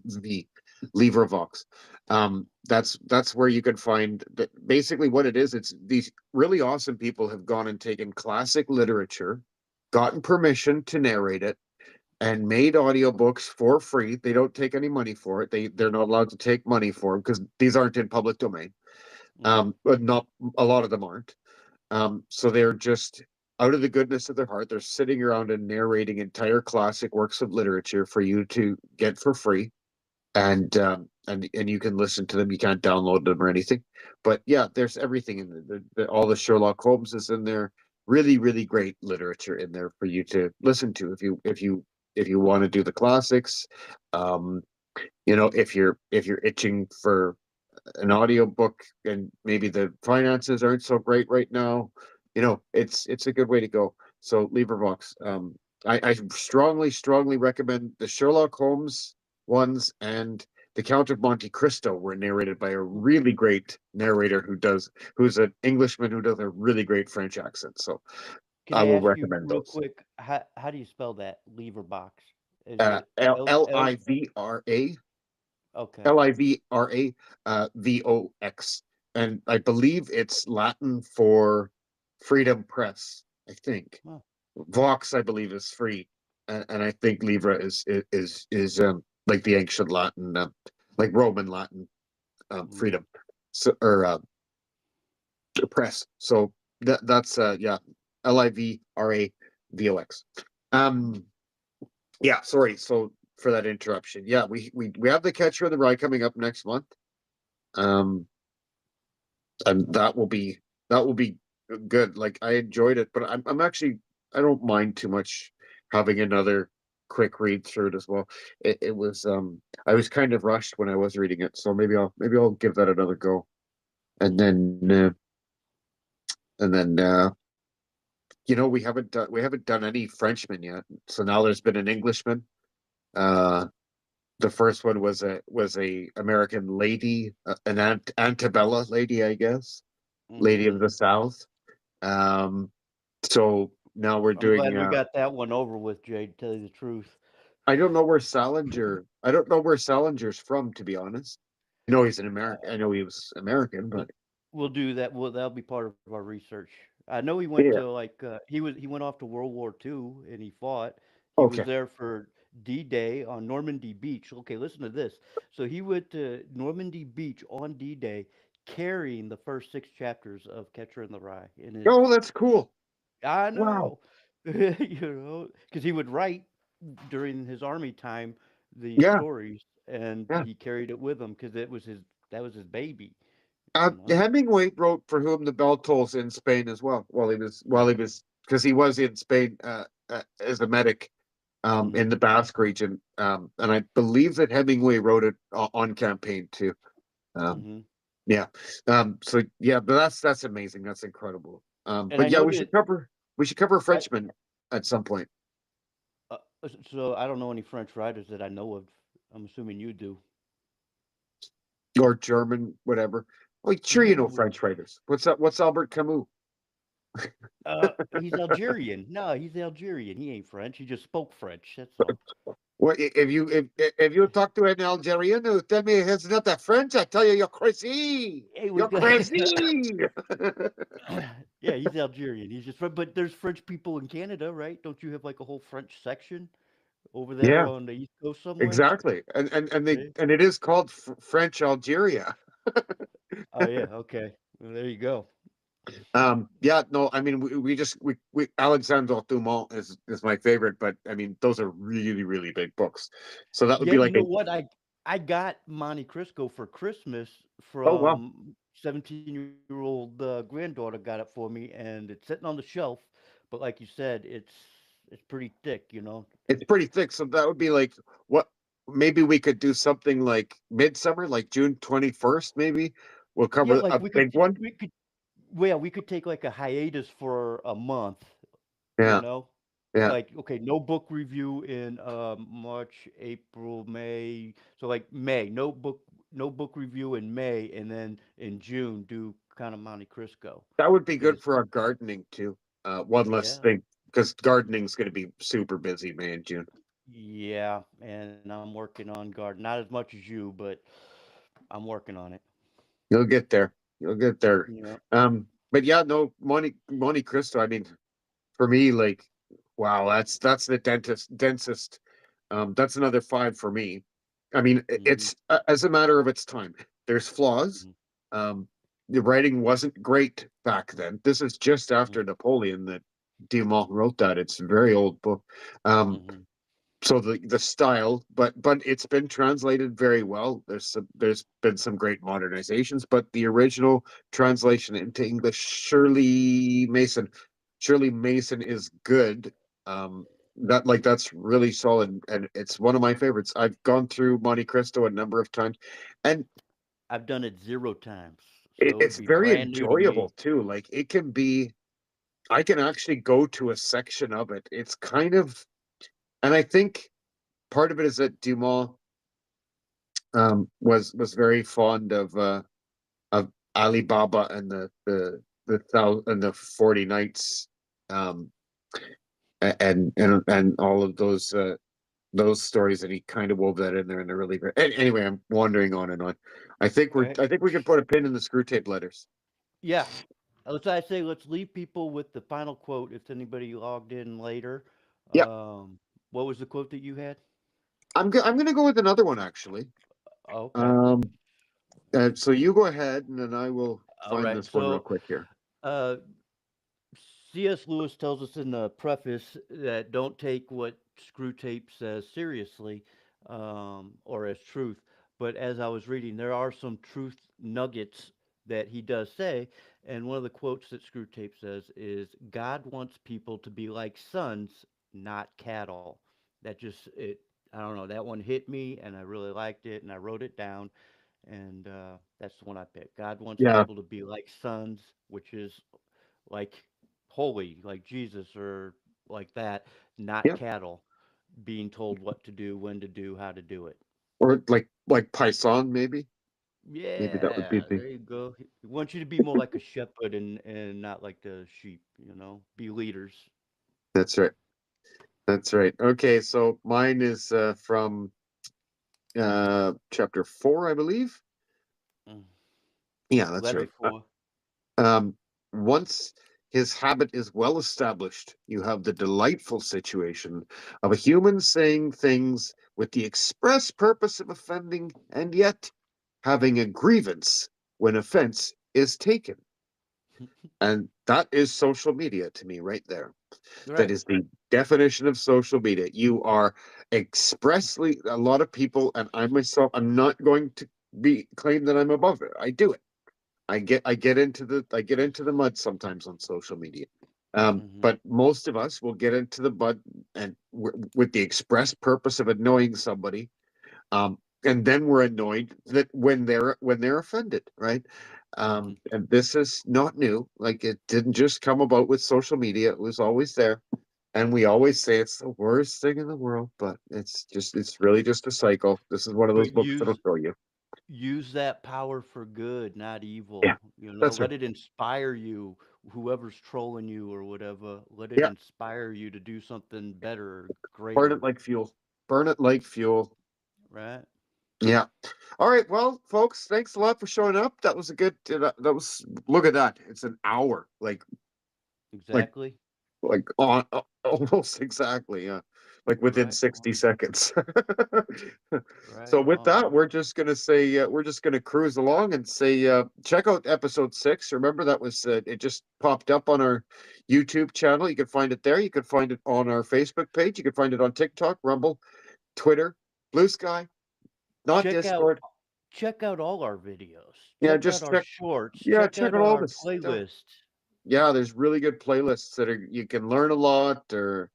V, LibriVox. That's where you can find that. Basically, what it is, it's these really awesome people have gone and taken classic literature, gotten permission to narrate it, and made audiobooks for free. They don't take any money for it. They're not allowed to take money for them because these aren't in public domain. hmm But not a lot of them aren't. So they're just out of the goodness of their heart, they're sitting around and narrating entire classic works of literature for you to get for free, and you can listen to them. You can't download them or anything, but yeah, there's everything in there. All the Sherlock Holmes is in there. Really, really great literature in there for you to listen to if you want to do the classics. Um, if you're itching for an audiobook and maybe the finances aren't so great right now, it's a good way to go. So LibriVox, I strongly recommend the Sherlock Holmes ones, and the Count of Monte Cristo were narrated by a really great narrator who's an Englishman who does a really great French accent. So Can I I will ask you recommend real those. quick, how do you spell that lever box? Is it L L L L? I V R A Okay. Livra Vox. And I believe it's Latin for freedom press, I think. Huh. Vox, I believe, is free. And I think Libra is like the ancient Latin, like Roman Latin, Mm. freedom. So, or press. So that's yeah, LIVRAVOX. Um yeah, sorry. So for that interruption. Yeah, we have the Catcher in the Rye coming up next month. Um, and that will be good. Like I enjoyed it, but I'm actually I don't mind too much having another quick read through it as well. It was I was kind of rushed when I was reading it, so maybe I'll give that another go. And then we haven't done any Frenchman yet. So now there's been an Englishman. Uh the first one was a American lady, an Antebella lady, I guess. Lady of Mhm. the South. Um, so now we're I'm glad doing. we got that one over with, Jay, to tell you the truth. I don't know where Salinger. I don't know where Salinger's from, to be honest. I know he's an American. I know he was American, We'll but we'll do that. That'll be part of our research. I know he went yeah. to he went off to World War II and he fought. He was Okay. there for D-Day on Normandy Beach. Okay, listen to this. So he went to Normandy Beach on D-Day carrying the first six chapters of Catcher in the Rye in his. Oh, that's cool. I Wow. know, because he would write during his army time these Yeah. stories, and Yeah. he carried it with him because it was his that was his baby, you know. Hemingway wrote "For Whom the Bell Tolls" in Spain as well, because he was in Spain as a medic in Mhm. the Basque region, and I believe that Hemingway wrote it on campaign too. Um, Mhm. yeah, so yeah, but that's amazing. That's incredible. And I But yeah, know that we should cover I Frenchmen at some point, so I don't know any French writers that I know of. I'm assuming you do. or German, whatever. Well, sure, you know Ooh. French writers. What's up? What's Albert Camus? He's Algerian. No, he's Algerian. He ain't French. He just spoke French. That's all. Well, if you talk to an Algerian who tell me he's not a French, I tell you you're crazy. He was You're good. crazy. Yeah, he's Algerian. He's just but there's French people in Canada, right? Don't you have like a whole French section over there Yeah, on the East Coast somewhere? exactly. Yeah. And it is called French Algeria. Oh yeah, okay. Well, there you go. Yeah, no, I mean we Alexandre Dumas is my favorite, but I mean those are really big books. So that would Yeah, be you like know a what? I got Monte Cristo for Christmas oh wow. from 17-year-old granddaughter got it for me, and it's sitting on the shelf. But like you said, it's pretty thick, you know. It's pretty thick, so that would be like what maybe we could do something like midsummer, like June 21st, maybe. We'll Yeah, cover like a big one. we could take like a hiatus for a month, you Yeah, know. yeah. Like okay, no book review in March, April, May. So like May, no book review in May, and then in June do kind of Monte Cristo. That would be good Because for our gardening too. One less yeah, thing because gardening's going to be super busy May and June. yeah, and I'm working on garden. Not as much as you, but I'm working on it. You'll get there. You'll get there. Yeah. But yeah, no, Monte Cristo. I mean, for me, like, wow, that's the densest. That's another five for me. I mean, Hmm. it's as a matter of its time. There's flaws. Hmm. Um, the writing wasn't great back then. This is just after Napoleon that Dumas wrote that. It's a very old book. Um, Hmm. so the style, but it's been translated very well. There's been some great modernizations, but the original translation into English, Shirley Mason is good. That's really solid, and it's one of my favorites. I've gone through Monte Cristo a number of times, and I've done it 0 times, so it would it's be very brand new to enjoyable me. too. Like it can be, I can actually go to a section of it. It's kind of, and I think part of it is that Dumas was very fond of Alibaba and the 40 Nights, um, and all of those stories that he kind of wove that in there, and they're really great. Anyway, I'm wandering on and on. All right. I think we can put a pin in the screw tape letters. Yeah. I say let's leave people with the final quote if anybody logged in later. Yeah, Um, what was the quote that you had? I'm gonna go with another one actually. Okay. Um, so you go ahead, and then I will All find right. this one real So, quick here. uh, C.S. Lewis tells us in the preface that don't take what Screw Tape says seriously or as truth. But as I was reading, there are some truth nuggets that he does say. And one of the quotes that Screw Tape says is God wants people to be like sons, not cattle. That just, I don't know, that one hit me and I really liked it and I wrote it down. And that's the one I picked. God wants Yeah, people to be like sons, which is like holy, like Jesus or like that, not yeah, cattle being told what to do, when to do, how to do it. or like Python maybe. Maybe that would be Yeah, the, there you go. He wants you to be more like a shepherd and not like the sheep, be leaders. that's right. That's right. Okay, so mine is from chapter 4, I believe. Mm. Yeah, that's Letter right. 4. Um, Once his habit is well established, you have the delightful situation of a human saying things with the express purpose of offending and yet having a grievance when offense is taken. And that is social media to me right there. That Right. is the definition of social media. You are expressly, a lot of people, and I myself, I'm not going to be claim that I'm above it. I do it. I get into the mud sometimes on social media. Hmm. But most of us will get into the mud and with the express purpose of annoying somebody. And then we're annoyed that when they're offended, right? Hmm. And this is not new. Like it didn't just come about with social media. It was always there. And we always say it's the worst thing in the world, but it's really just a cycle. This is one of those But books that'll show you. use that power for good, not Yeah, evil. that's right. Let it inspire you. Whoever's trolling you or whatever, let it Yeah, inspire you to do something better, burn it greater, like fuel. Burn it like fuel. right? Yeah. All right. Well, folks, thanks a lot for showing up. That was a good. That was. Look at that. It's an hour. Like Exactly. on almost exactly. Yeah. Like within Right. 60 seconds. Right So with on. that, we're just gonna cruise along and say check out episode 6. Remember that was it just popped up on our YouTube channel. You can find it there. You can find it on our Facebook page. You can find it on TikTok, Rumble, Twitter, Blue Sky, not Check out Discord. check out all our videos. Yeah, Check out just our check. shorts. Yeah, Check check out out all our this stuff. playlist. Yeah, there's really good playlists that are you can learn a lot, or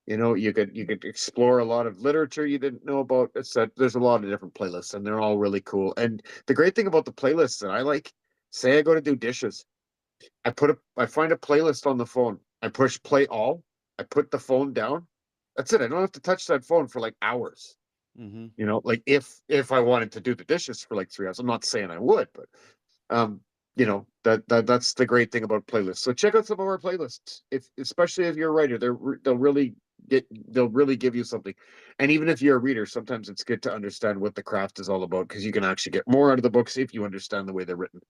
you could explore a lot of literature you didn't know about. It's that there's a lot of different playlists, and they're all really cool. And the great thing about the playlists that I like, say I go to do dishes, I find a playlist on the phone. I push play all. I put the phone down. That's it. I don't have to touch that phone for like hours. Hmm. Like if I wanted to do the dishes for like 3 hours, I'm not saying I would, but um that's the great thing about playlists. So check out some of our playlists, if especially if you're a writer. They'll really give you something. And even if you're a reader, sometimes it's good to understand what the craft is all about, because you can actually get more out of the books if you understand the way they're written.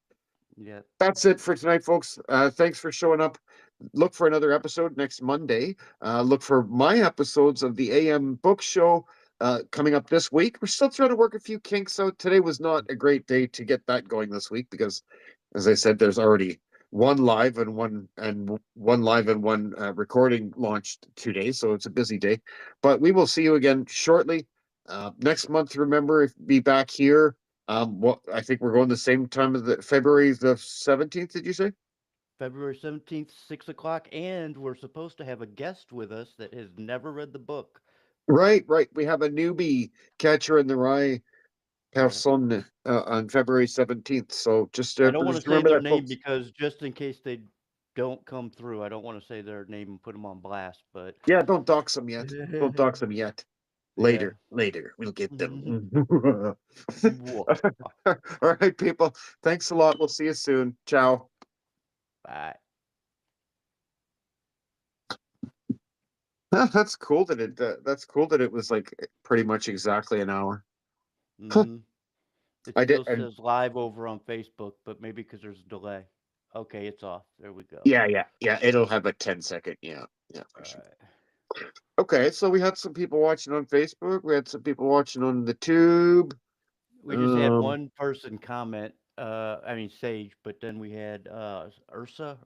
Yeah. That's it for tonight, folks. Thanks for showing up. Look for another episode next Monday. Look for my episodes of the AM Book Show coming up this week. We're still trying to work a few kinks out. Today was not a great day to get that going this week because, as I said, there's already one live and one recording launched today, so it's a busy day. But we will see you again shortly. Next month, remember, be back here. I think we're going the same time as the February the 17th. Did you say? February 17th, 6 o'clock, and we're supposed to have a guest with us that has never read the book. Right, right. We have a newbie Catcher in the Rye Right. person on February 17th. So I don't want just to say remember their that, name folks. because just in case they don't come through, I don't want to say their name and put them on blast, but Yeah, don't dox them yet. Don't dox them yet. yeah. Later, we'll get them. Whoa. All right, people. Thanks a lot. We'll see you soon. Ciao. Bye. That's cool that it was like pretty much exactly an hour. Huh. Hmm. It I did. still says live over on Facebook, but maybe because there's a delay. Okay, it's off. There we go. Yeah. It'll have a 10-second. Yeah, for All sure. right. Okay, so we had some people watching on Facebook. We had some people watching on the tube. We just had Um, one person comment, I mean Sage, but then we had Ursula